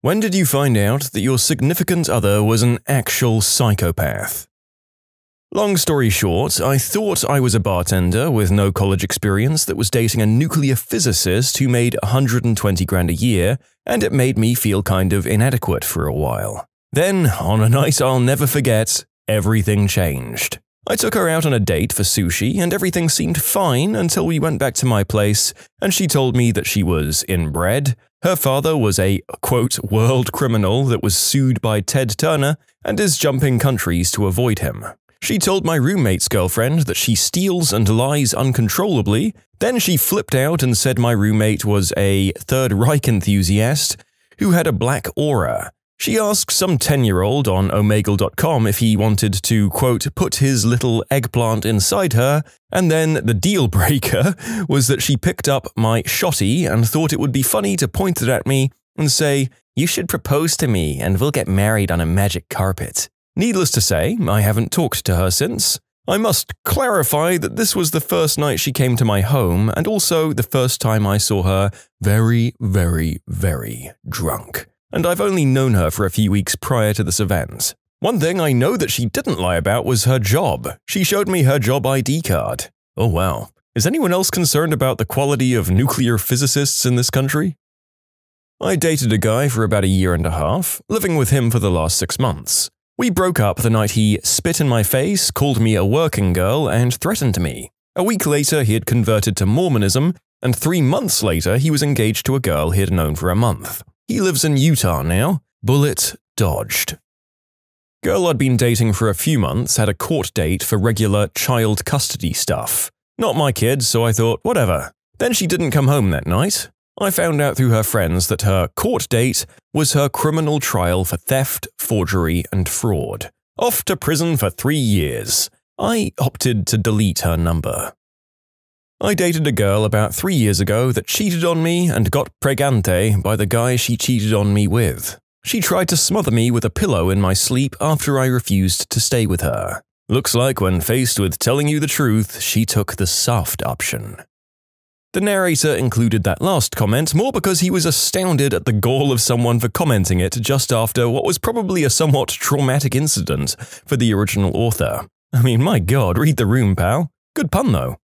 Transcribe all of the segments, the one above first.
When did you find out that your significant other was an actual psychopath? Long story short, I thought I was a bartender with no college experience that was dating a nuclear physicist who made 120 grand a year, and it made me feel kind of inadequate for a while. Then, on a night I'll never forget, everything changed. I took her out on a date for sushi and everything seemed fine until we went back to my place and she told me that she was inbred, her father was a, quote, world criminal that was sued by Ted Turner and is jumping countries to avoid him. She told my roommate's girlfriend that she steals and lies uncontrollably, then she flipped out and said my roommate was a Third Reich enthusiast who had a black aura. She asked some 10-year-old on Omegle.com if he wanted to, quote, put his little eggplant inside her, and then the deal breaker was that she picked up my shotty and thought it would be funny to point it at me and say, "You should propose to me and we'll get married on a magic carpet." Needless to say, I haven't talked to her since. I must clarify that this was the first night she came to my home and also the first time I saw her very, very, very drunk. And I've only known her for a few weeks prior to this event. One thing I know that she didn't lie about was her job. She showed me her job ID card. Oh wow. Is anyone else concerned about the quality of nuclear physicists in this country? I dated a guy for about a year and a half, living with him for the last 6 months. We broke up the night he spit in my face, called me a working girl, and threatened me. A week later, he had converted to Mormonism, and 3 months later, he was engaged to a girl he had known for a month. He lives in Utah now. Bullet dodged. Girl I'd been dating for a few months had a court date for regular child custody stuff. Not my kids, so I thought, whatever. Then she didn't come home that night. I found out through her friends that her court date was her criminal trial for theft, forgery, and fraud. Off to prison for 3 years. I opted to delete her number. I dated a girl about 3 years ago that cheated on me and got pregante by the guy she cheated on me with. She tried to smother me with a pillow in my sleep after I refused to stay with her. Looks like when faced with telling you the truth, she took the soft option. The narrator included that last comment more because he was astounded at the gall of someone for commenting it just after what was probably a somewhat traumatic incident for the original author. I mean, my god, read the room, pal. Good pun, though.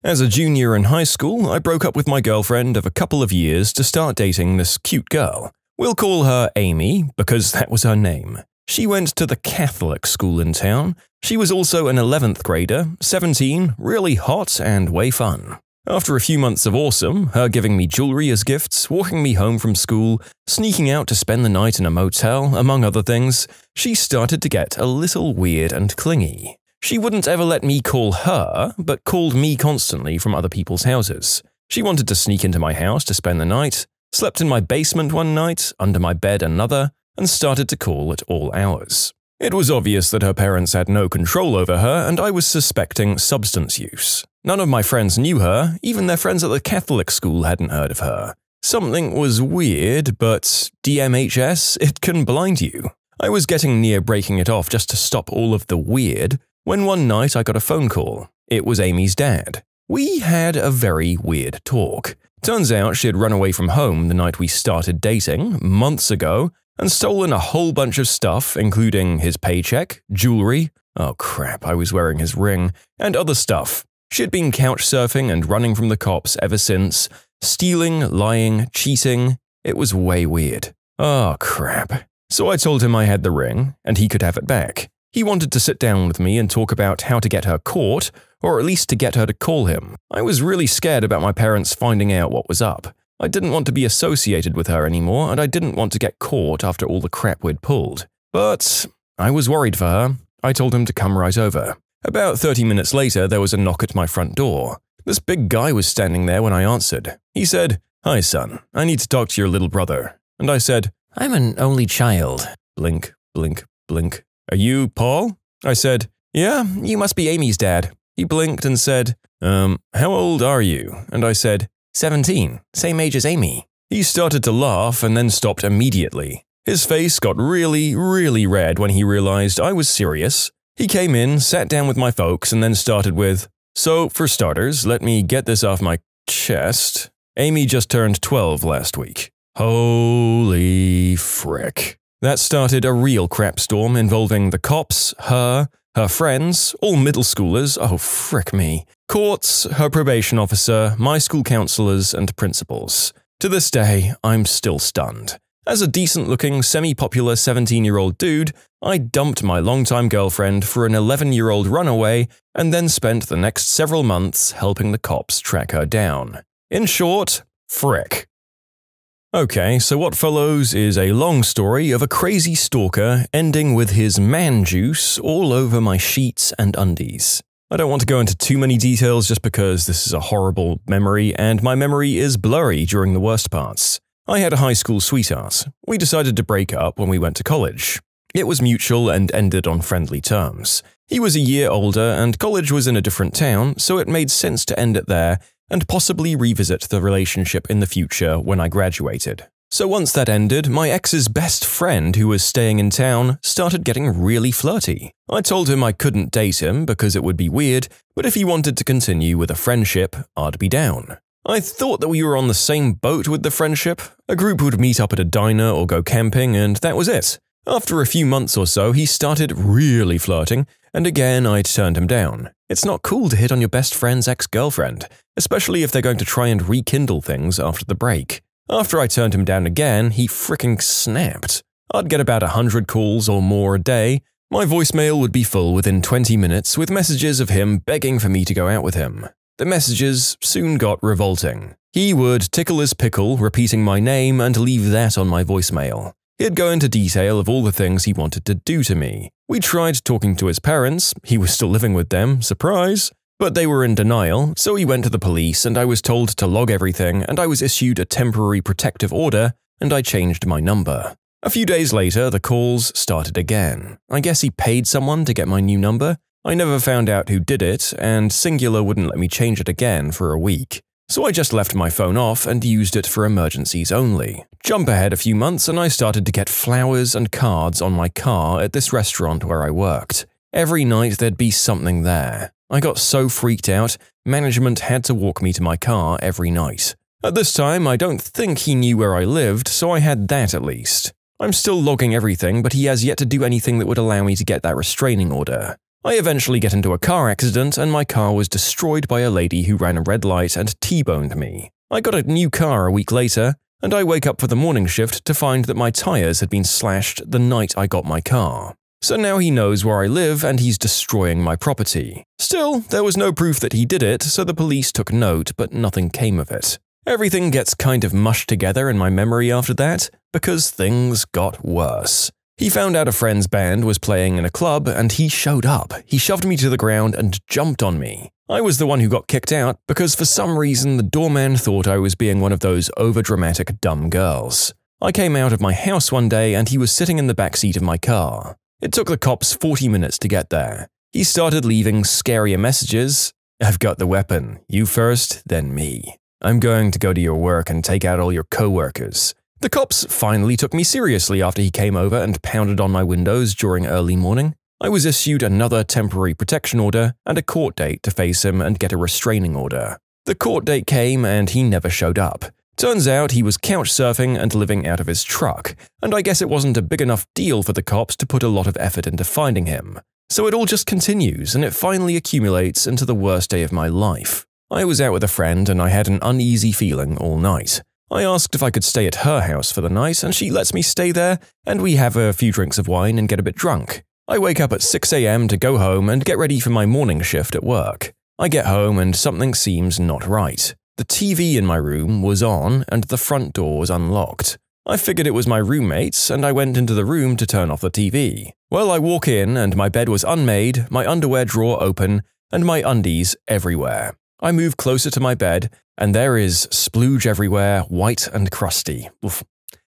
As a junior in high school, I broke up with my girlfriend of a couple of years to start dating this cute girl. We'll call her Amy, because that was her name. She went to the Catholic school in town. She was also an 11th grader, 17, really hot and way fun. After a few months of awesome, her giving me jewelry as gifts, walking me home from school, sneaking out to spend the night in a motel, among other things, she started to get a little weird and clingy. She wouldn't ever let me call her, but called me constantly from other people's houses. She wanted to sneak into my house to spend the night, slept in my basement one night, under my bed another, and started to call at all hours. It was obvious that her parents had no control over her, and I was suspecting substance use. None of my friends knew her, even their friends at the Catholic school hadn't heard of her. Something was weird, but DMHS, it can blind you. I was getting near breaking it off just to stop all of the weird, when one night I got a phone call. It was Amy's dad. We had a very weird talk. Turns out she had run away from home the night we started dating, months ago, and stolen a whole bunch of stuff, including his paycheck, jewelry, oh crap, I was wearing his ring, and other stuff. She had been couch surfing and running from the cops ever since, stealing, lying, cheating. It was way weird. Oh crap. So I told him I had the ring, and he could have it back. He wanted to sit down with me and talk about how to get her caught, or at least to get her to call him. I was really scared about my parents finding out what was up. I didn't want to be associated with her anymore, and I didn't want to get caught after all the crap we'd pulled. But I was worried for her. I told him to come right over. About 30 minutes later, there was a knock at my front door. This big guy was standing there when I answered. He said, "Hi, son. I need to talk to your little brother." And I said, "I'm an only child." Blink, blink, blink. "Are you Paul?" I said, "Yeah, you must be Amy's dad." He blinked and said, How old are you?" And I said, 17, same age as Amy." He started to laugh and then stopped immediately. His face got really, really red when he realized I was serious. He came in, sat down with my folks, and then started with, "So, for starters, let me get this off my chest. Amy just turned 12 last week." Holy frick. That started a real crap storm involving the cops, her friends, all middle schoolers, oh frick me, courts, her probation officer, my school counselors, and principals. To this day, I'm still stunned. As a decent-looking, semi-popular 17-year-old dude, I dumped my longtime girlfriend for an 11-year-old runaway and then spent the next several months helping the cops track her down. In short, frick. Okay, so what follows is a long story of a crazy stalker ending with his man juice all over my sheets and undies. I don't want to go into too many details just because this is a horrible memory and my memory is blurry during the worst parts. I had a high school sweetheart. We decided to break up when we went to college. It was mutual and ended on friendly terms. He was a year older and college was in a different town, so it made sense to end it there and possibly revisit the relationship in the future when I graduated. So once that ended, my ex's best friend who was staying in town started getting really flirty. I told him I couldn't date him because it would be weird, but if he wanted to continue with a friendship, I'd be down. I thought that we were on the same boat with the friendship. A group would meet up at a diner or go camping, and that was it. After a few months or so, he started really flirting, and again I'd turned him down. It's not cool to hit on your best friend's ex-girlfriend, especially if they're going to try and rekindle things after the break. After I turned him down again, he fricking snapped. I'd get about 100 calls or more a day. My voicemail would be full within 20 minutes with messages of him begging for me to go out with him. The messages soon got revolting. He would tickle his pickle, repeating my name, and leave that on my voicemail. He'd go into detail of all the things he wanted to do to me. We tried talking to his parents, he was still living with them, surprise, but they were in denial, so we went to the police and I was told to log everything and I was issued a temporary protective order and I changed my number. A few days later, the calls started again. I guess he paid someone to get my new number. I never found out who did it, and Singular wouldn't let me change it again for a week. So I just left my phone off and used it for emergencies only. Jump ahead a few months and I started to get flowers and cards on my car at this restaurant where I worked. Every night there'd be something there. I got so freaked out, management had to walk me to my car every night. At this time, I don't think he knew where I lived, so I had that at least. I'm still logging everything, but he has yet to do anything that would allow me to get that restraining order. I eventually get into a car accident and my car was destroyed by a lady who ran a red light and T-boned me. I got a new car a week later, and I wake up for the morning shift to find that my tires had been slashed the night I got my car. So now he knows where I live and he's destroying my property. Still, there was no proof that he did it, so the police took note, but nothing came of it. Everything gets kind of mushed together in my memory after that, because things got worse. He found out a friend's band was playing in a club and he showed up. He shoved me to the ground and jumped on me. I was the one who got kicked out because for some reason the doorman thought I was being one of those overdramatic dumb girls. I came out of my house one day and he was sitting in the backseat of my car. It took the cops 40 minutes to get there. He started leaving scarier messages. I've got the weapon. You first, then me. I'm going to go to your work and take out all your co-workers. The cops finally took me seriously after he came over and pounded on my windows during early morning. I was issued another temporary protection order and a court date to face him and get a restraining order. The court date came and he never showed up. Turns out he was couch surfing and living out of his truck, and I guess it wasn't a big enough deal for the cops to put a lot of effort into finding him. So it all just continues and it finally accumulates into the worst day of my life. I was out with a friend and I had an uneasy feeling all night. I asked if I could stay at her house for the night and she lets me stay there and we have a few drinks of wine and get a bit drunk. I wake up at 6 AM to go home and get ready for my morning shift at work. I get home and something seems not right. The TV in my room was on and the front door was unlocked. I figured it was my roommates and I went into the room to turn off the TV. Well, I walk in and my bed was unmade, my underwear drawer open, and my undies everywhere. I move closer to my bed, and there is splooge everywhere, white and crusty. Oof.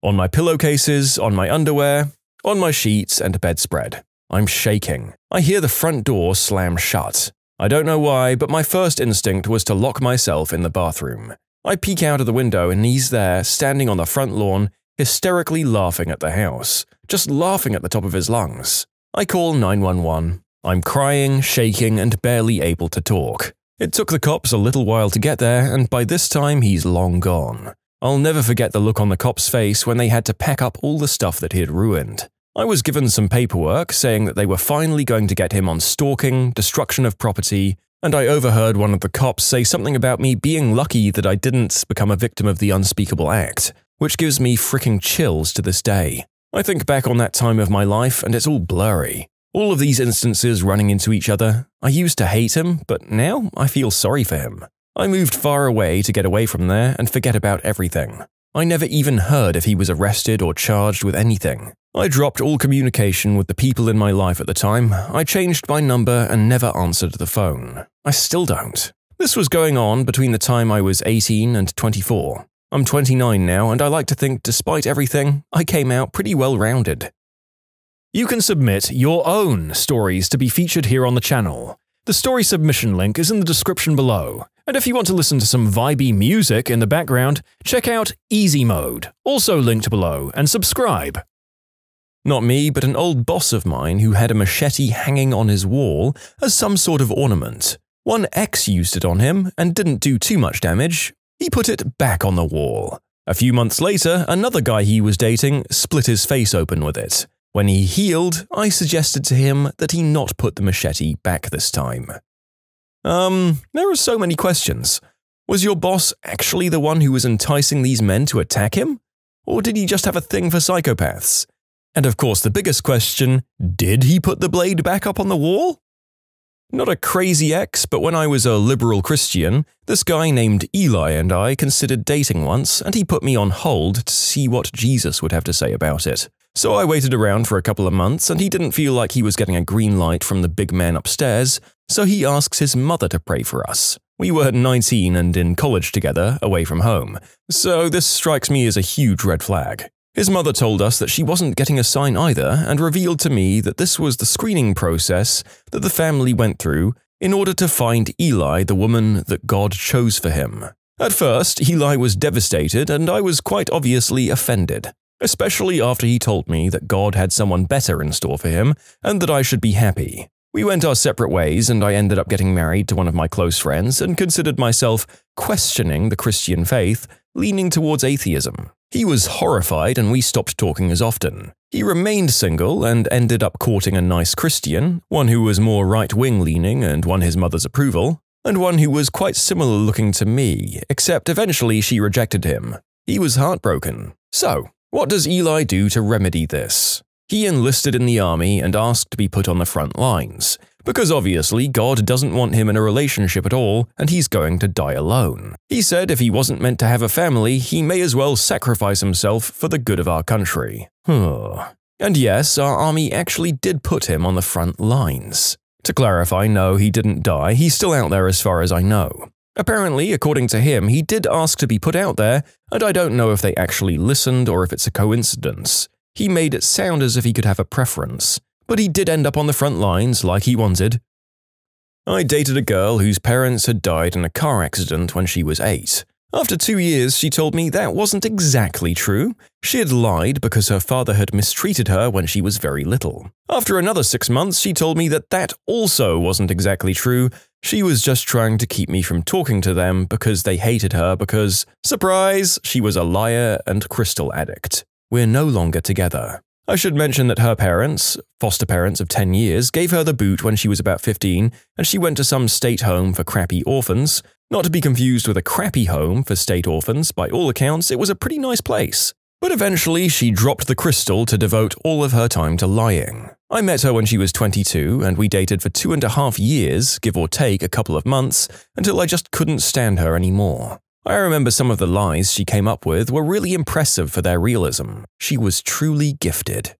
On my pillowcases, on my underwear, on my sheets and bedspread. I'm shaking. I hear the front door slam shut. I don't know why, but my first instinct was to lock myself in the bathroom. I peek out of the window and he's there, standing on the front lawn, hysterically laughing at the house. Just laughing at the top of his lungs. I call 911. I'm crying, shaking, and barely able to talk. It took the cops a little while to get there, and by this time he's long gone. I'll never forget the look on the cop's face when they had to pack up all the stuff that he had ruined. I was given some paperwork saying that they were finally going to get him on stalking, destruction of property, and I overheard one of the cops say something about me being lucky that I didn't become a victim of the unspeakable act, which gives me freaking chills to this day. I think back on that time of my life and it's all blurry. All of these instances running into each other. I used to hate him, but now I feel sorry for him. I moved far away to get away from there and forget about everything. I never even heard if he was arrested or charged with anything. I dropped all communication with the people in my life at the time. I changed my number and never answered the phone. I still don't. This was going on between the time I was 18 and 24. I'm 29 now, and I like to think, despite everything, I came out pretty well-rounded. You can submit your own stories to be featured here on the channel. The story submission link is in the description below. And if you want to listen to some vibey music in the background, check out easymode, also linked below, and subscribe. Not me, but an old boss of mine who had a machete hanging on his wall as some sort of ornament. One ex used it on him and didn't do too much damage. He put it back on the wall. A few months later, another guy he was dating split his face open with it. When he healed, I suggested to him that he not put the machete back this time. There are so many questions. Was your boss actually the one who was enticing these men to attack him? Or did he just have a thing for psychopaths? And of course the biggest question, did he put the blade back up on the wall? Not a crazy ex, but when I was a liberal Christian, this guy named Eli and I considered dating once, and he put me on hold to see what Jesus would have to say about it. So I waited around for a couple of months, and he didn't feel like he was getting a green light from the big man upstairs, so he asks his mother to pray for us. We were 19 and in college together, away from home, so this strikes me as a huge red flag. His mother told us that she wasn't getting a sign either and revealed to me that this was the screening process that the family went through in order to find Eli the woman that God chose for him. At first, Eli was devastated and I was quite obviously offended, especially after he told me that God had someone better in store for him and that I should be happy. We went our separate ways and I ended up getting married to one of my close friends and considered myself questioning the Christian faith, leaning towards atheism. He was horrified and we stopped talking as often. He remained single and ended up courting a nice Christian, one who was more right-wing leaning and won his mother's approval, and one who was quite similar looking to me, except eventually she rejected him. He was heartbroken. So, what does Eli do to remedy this? He enlisted in the army and asked to be put on the front lines, because obviously God doesn't want him in a relationship at all and he's going to die alone. He said if he wasn't meant to have a family, he may as well sacrifice himself for the good of our country. And yes, our army actually did put him on the front lines. To clarify, no, he didn't die, he's still out there as far as I know. Apparently, according to him, he did ask to be put out there, and I don't know if they actually listened or if it's a coincidence. He made it sound as if he could have a preference, but he did end up on the front lines like he wanted. I dated a girl whose parents had died in a car accident when she was 8. After 2 years, she told me that wasn't exactly true. She had lied because her father had mistreated her when she was very little. After another 6 months, she told me that that also wasn't exactly true. She was just trying to keep me from talking to them because they hated her because, surprise, she was a liar and crystal addict. We're no longer together. I should mention that her parents, foster parents of 10 years, gave her the boot when she was about 15, and she went to some state home for crappy orphans. Not to be confused with a crappy home for state orphans, by all accounts, it was a pretty nice place. But eventually, she dropped the crystal to devote all of her time to lying. I met her when she was 22, and we dated for 2.5 years, give or take a couple of months, until I just couldn't stand her anymore. I remember some of the lies she came up with were really impressive for their realism. She was truly gifted.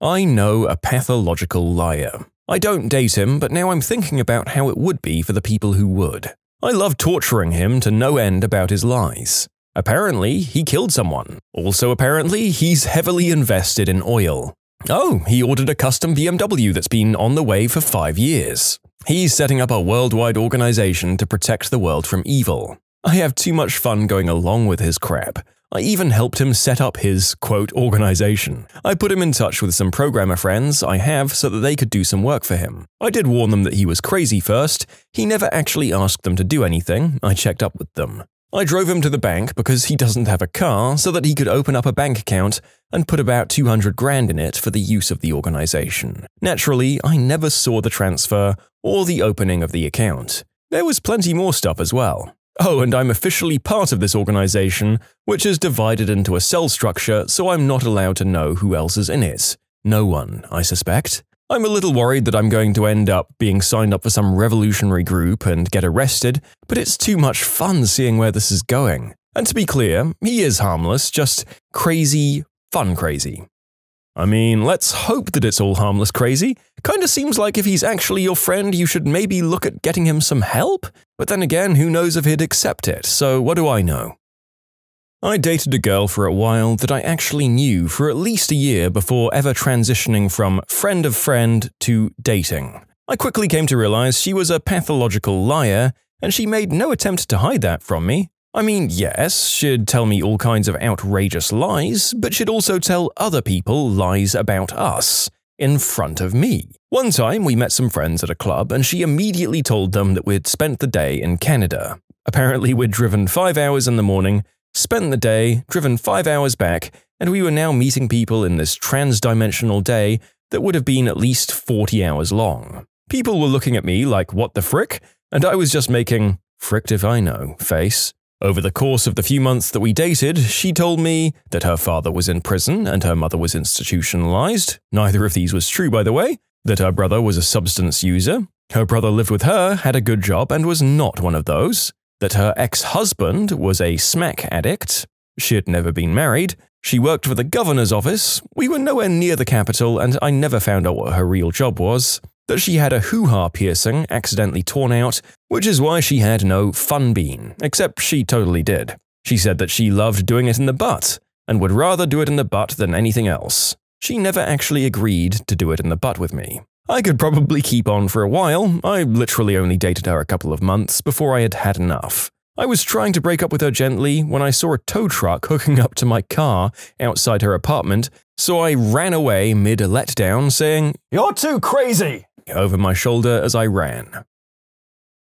I know a pathological liar. I don't date him, but now I'm thinking about how it would be for the people who would. I love torturing him to no end about his lies. Apparently, he killed someone. Also apparently, he's heavily invested in oil. Oh, he ordered a custom BMW that's been on the way for 5 years. He's setting up a worldwide organization to protect the world from evil. I have too much fun going along with his crap. I even helped him set up his, quote, organization. I put him in touch with some programmer friends I have so that they could do some work for him. I did warn them that he was crazy first. He never actually asked them to do anything. I checked up with them. I drove him to the bank because he doesn't have a car so that he could open up a bank account and put about 200 grand in it for the use of the organization. Naturally, I never saw the transfer or the opening of the account. There was plenty more stuff as well. Oh, and I'm officially part of this organization, which is divided into a cell structure, so I'm not allowed to know who else is in it. No one, I suspect. I'm a little worried that I'm going to end up being signed up for some revolutionary group and get arrested, but it's too much fun seeing where this is going. And to be clear, he is harmless, just crazy, fun crazy. I mean, let's hope that it's all harmless crazy. Kinda seems like if he's actually your friend, you should maybe look at getting him some help? But then again, who knows if he'd accept it, so what do I know? I dated a girl for a while that I actually knew for at least a year before ever transitioning from friend of friend to dating. I quickly came to realize she was a pathological liar, and she made no attempt to hide that from me. I mean, yes, she'd tell me all kinds of outrageous lies, but she'd also tell other people lies about us, in front of me. One time, we met some friends at a club, and she immediately told them that we'd spent the day in Canada. Apparently, we'd driven 5 hours in the morning, spent the day, driven 5 hours back, and we were now meeting people in this trans-dimensional day that would have been at least 40 hours long. People were looking at me like, what the frick? And I was just making, fricked if I know, face. Over the course of the few months that we dated, she told me that her father was in prison and her mother was institutionalized. Neither of these was true, by the way. That her brother was a substance user. Her brother lived with her, had a good job, and was not one of those. That her ex-husband was a smack addict. She had never been married. She worked for the governor's office. We were nowhere near the capital, and I never found out what her real job was. That she had a hoo-ha piercing accidentally torn out, which is why she had no fun bean, except she totally did. She said that she loved doing it in the butt, and would rather do it in the butt than anything else. She never actually agreed to do it in the butt with me. I could probably keep on for a while. I literally only dated her a couple of months before I had had enough. I was trying to break up with her gently when I saw a tow truck hooking up to my car outside her apartment, so I ran away mid-letdown saying, "You're too crazy!" over my shoulder as I ran.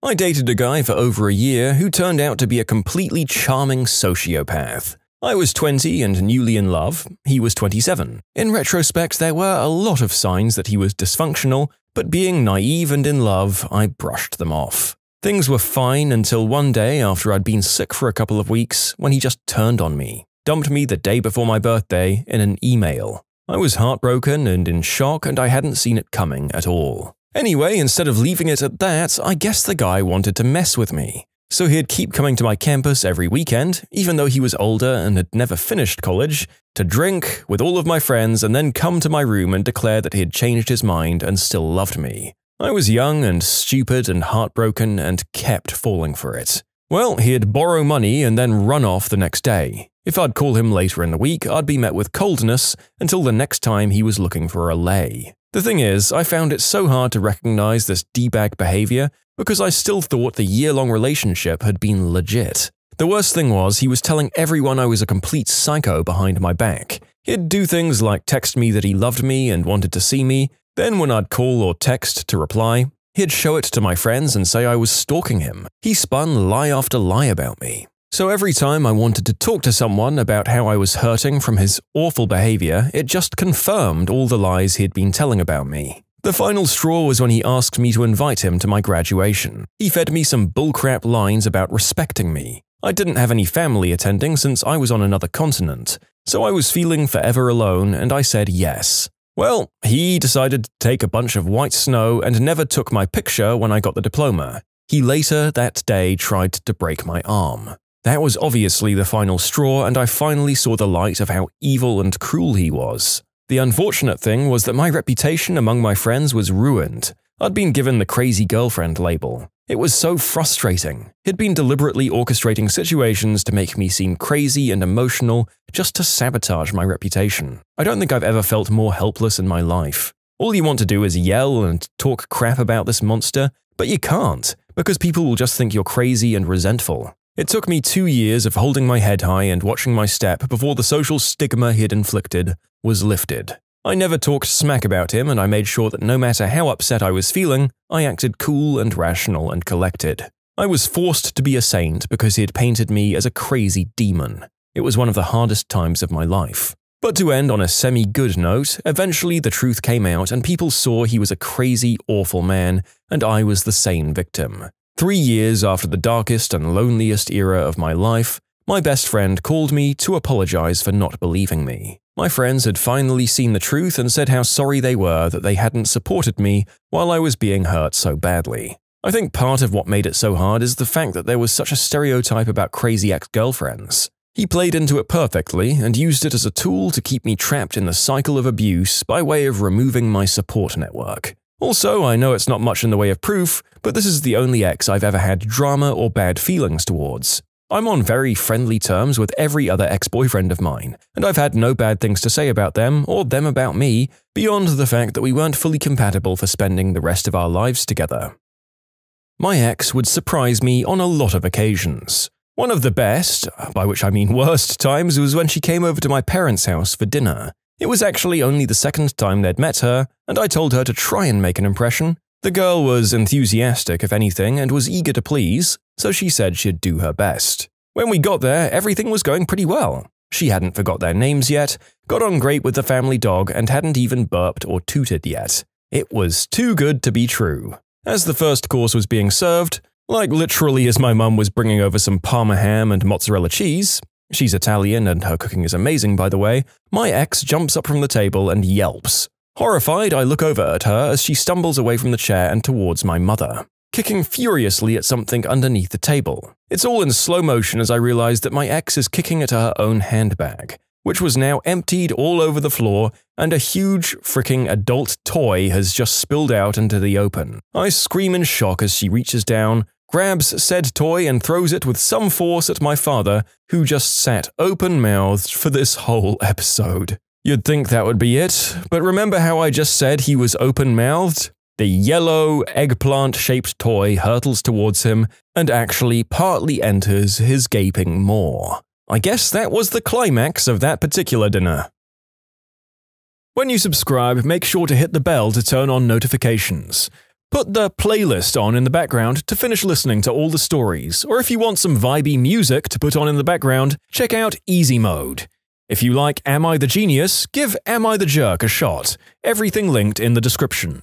I dated a guy for over a year who turned out to be a completely charming sociopath. I was 20 and newly in love. He was 27. In retrospect, there were a lot of signs that he was dysfunctional, but being naive and in love, I brushed them off. Things were fine until one day after I'd been sick for a couple of weeks when he just turned on me, dumped me the day before my birthday in an email. I was heartbroken and in shock, and I hadn't seen it coming at all. Anyway, instead of leaving it at that, I guess the guy wanted to mess with me. So he'd keep coming to my campus every weekend, even though he was older and had never finished college, to drink with all of my friends and then come to my room and declare that he had changed his mind and still loved me. I was young and stupid and heartbroken and kept falling for it. Well, he'd borrow money and then run off the next day. If I'd call him later in the week, I'd be met with coldness until the next time he was looking for a lay. The thing is, I found it so hard to recognize this D-bag behavior because I still thought the year-long relationship had been legit. The worst thing was he was telling everyone I was a complete psycho behind my back. He'd do things like text me that he loved me and wanted to see me. Then when I'd call or text to reply, he'd show it to my friends and say I was stalking him. He spun lie after lie about me. So every time I wanted to talk to someone about how I was hurting from his awful behavior, it just confirmed all the lies he'd been telling about me. The final straw was when he asked me to invite him to my graduation. He fed me some bullcrap lines about respecting me. I didn't have any family attending since I was on another continent, so I was feeling forever alone and I said yes. Well, he decided to take a bunch of white snow and never took my picture when I got the diploma. He later that day tried to break my arm. That was obviously the final straw, and I finally saw the light of how evil and cruel he was. The unfortunate thing was that my reputation among my friends was ruined. I'd been given the crazy girlfriend label. It was so frustrating. He'd been deliberately orchestrating situations to make me seem crazy and emotional just to sabotage my reputation. I don't think I've ever felt more helpless in my life. All you want to do is yell and talk crap about this monster, but you can't, because people will just think you're crazy and resentful. It took me 2 years of holding my head high and watching my step before the social stigma he'd inflicted was lifted. I never talked smack about him, and I made sure that no matter how upset I was feeling, I acted cool and rational and collected. I was forced to be a saint because he had painted me as a crazy demon. It was one of the hardest times of my life. But to end on a semi-good note, eventually the truth came out and people saw he was a crazy, awful man, and I was the sane victim. 3 years after the darkest and loneliest era of my life, my best friend called me to apologize for not believing me. My friends had finally seen the truth and said how sorry they were that they hadn't supported me while I was being hurt so badly. I think part of what made it so hard is the fact that there was such a stereotype about crazy ex-girlfriends. He played into it perfectly and used it as a tool to keep me trapped in the cycle of abuse by way of removing my support network. Also, I know it's not much in the way of proof, but this is the only ex I've ever had drama or bad feelings towards. I'm on very friendly terms with every other ex-boyfriend of mine, and I've had no bad things to say about them or them about me, beyond the fact that we weren't fully compatible for spending the rest of our lives together. My ex would surprise me on a lot of occasions. One of the best, by which I mean worst, times was when she came over to my parents' house for dinner. It was actually only the second time they'd met her, and I told her to try and make an impression. The girl was enthusiastic, if anything, and was eager to please, so she said she'd do her best. When we got there, everything was going pretty well. She hadn't forgot their names yet, got on great with the family dog, and hadn't even burped or tooted yet. It was too good to be true. As the first course was being served, like literally as my mum was bringing over some Parma ham and mozzarella cheese — she's Italian and her cooking is amazing, by the way — my ex jumps up from the table and yelps. Horrified, I look over at her as she stumbles away from the chair and towards my mother, kicking furiously at something underneath the table. It's all in slow motion as I realize that my ex is kicking at her own handbag, which was now emptied all over the floor, and a huge freaking adult toy has just spilled out into the open. I scream in shock as she reaches down, grabs said toy and throws it with some force at my father, who just sat open-mouthed for this whole episode. You'd think that would be it, but remember how I just said he was open-mouthed? The yellow, eggplant-shaped toy hurtles towards him and actually partly enters his gaping maw. I guess that was the climax of that particular dinner. When you subscribe, make sure to hit the bell to turn on notifications. Put the playlist on in the background to finish listening to all the stories, or if you want some vibey music to put on in the background, check out easymode. If you like Am I the Genius, give Am I the Jerk a shot. Everything linked in the description.